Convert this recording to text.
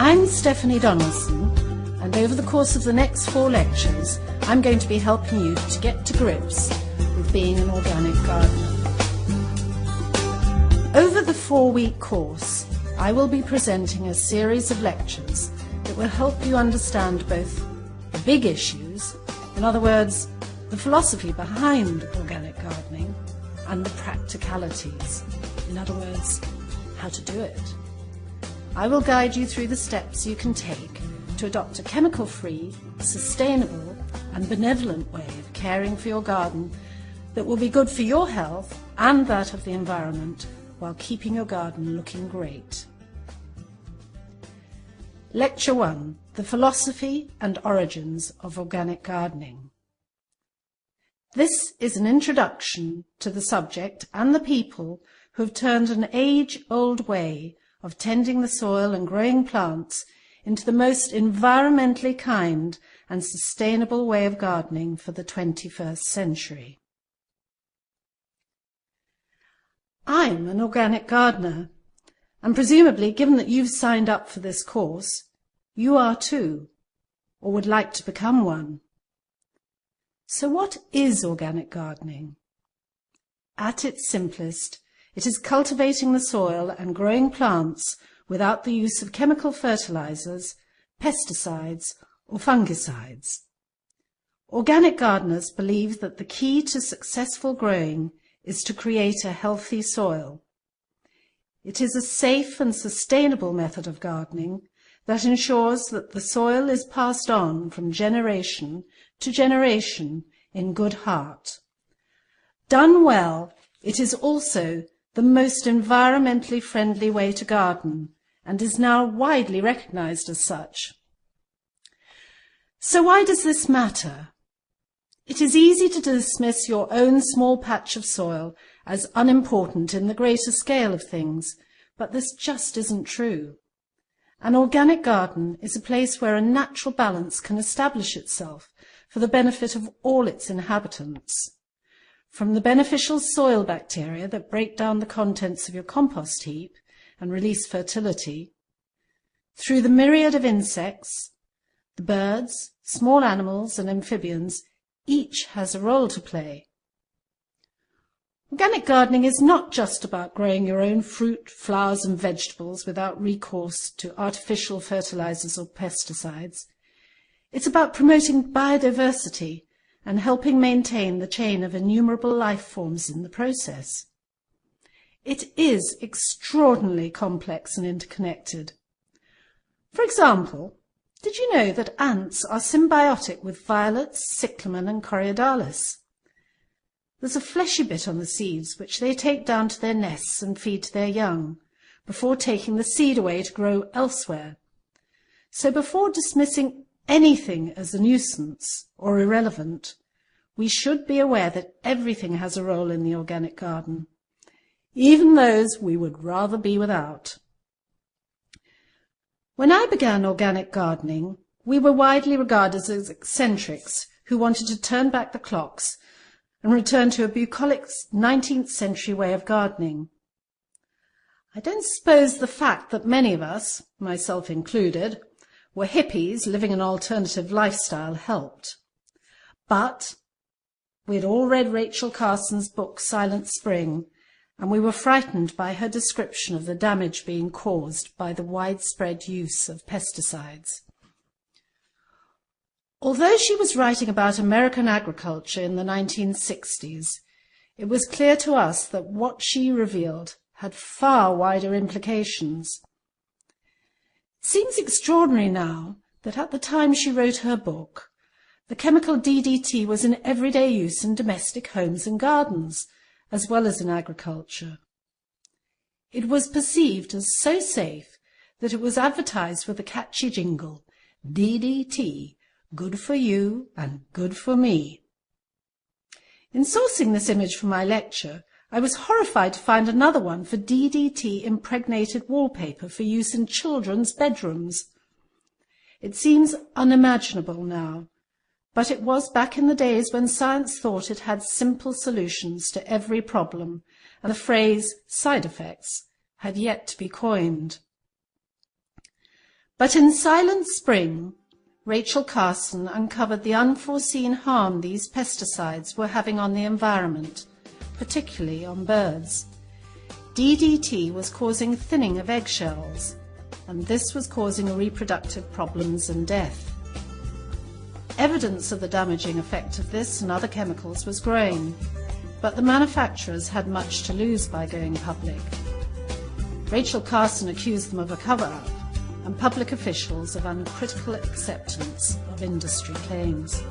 I'm Stephanie Donaldson, and over the course of the next 4 lectures, I'm going to be helping you to get to grips with being an organic gardener. Over the 4-week course, I will be presenting a series of lectures that will help you understand both the big issues, in other words, the philosophy behind organic gardening, and the practicalities, in other words, how to do it. I will guide you through the steps you can take to adopt a chemical-free, sustainable and benevolent way of caring for your garden that will be good for your health and that of the environment while keeping your garden looking great. Lecture 1, The Philosophy and Origins of Organic Gardening. This is an introduction to the subject and the people who have turned an age-old way of tending the soil and growing plants into the most environmentally kind and sustainable way of gardening for the 21st century. I'm an organic gardener, and presumably, given that you've signed up for this course, you are too, or would like to become one. So what is organic gardening? At its simplest, it is cultivating the soil and growing plants without the use of chemical fertilizers, pesticides, or fungicides. Organic gardeners believe that the key to successful growing is to create a healthy soil. It is a safe and sustainable method of gardening that ensures that the soil is passed on from generation to generation in good heart. Done well, it is also the most environmentally friendly way to garden, and is now widely recognized as such. So why does this matter? It is easy to dismiss your own small patch of soil as unimportant in the greater scale of things, but this just isn't true. An organic garden is a place where a natural balance can establish itself for the benefit of all its inhabitants. From the beneficial soil bacteria that break down the contents of your compost heap and release fertility, through the myriad of insects, the birds, small animals and amphibians, each has a role to play. Organic gardening is not just about growing your own fruit, flowers and vegetables without recourse to artificial fertilizers or pesticides. It's about promoting biodiversity and helping maintain the chain of innumerable life forms in the process. It is extraordinarily complex and interconnected. For example, did you know that ants are symbiotic with violets, cyclamen and coreodalis? There's a fleshy bit on the seeds which they take down to their nests and feed to their young, before taking the seed away to grow elsewhere. So before dismissing anything as a nuisance or irrelevant, we should be aware that everything has a role in the organic garden, even those we would rather be without. When I began organic gardening, we were widely regarded as eccentrics who wanted to turn back the clocks and return to a bucolic 19th century way of gardening. I don't suppose the fact that many of us, myself included, were hippies living an alternative lifestyle helped. But we had all read Rachel Carson's book Silent Spring, and we were frightened by her description of the damage being caused by the widespread use of pesticides. Although she was writing about American agriculture in the 1960s, it was clear to us that what she revealed had far wider implications. It seems extraordinary now that at the time she wrote her book, the chemical DDT was in everyday use in domestic homes and gardens, as well as in agriculture. It was perceived as so safe that it was advertised with a catchy jingle, DDT, good for you and good for me. In sourcing this image for my lecture, I was horrified to find another one for DDT-impregnated wallpaper for use in children's bedrooms. It seems unimaginable now, but it was back in the days when science thought it had simple solutions to every problem, and the phrase side effects had yet to be coined. But in Silent Spring, Rachel Carson uncovered the unforeseen harm these pesticides were having on the environment, particularly on birds. DDT was causing thinning of eggshells, and this was causing reproductive problems and death. Evidence of the damaging effect of this and other chemicals was growing, but the manufacturers had much to lose by going public. Rachel Carson accused them of a cover-up, and public officials of uncritical acceptance of industry claims.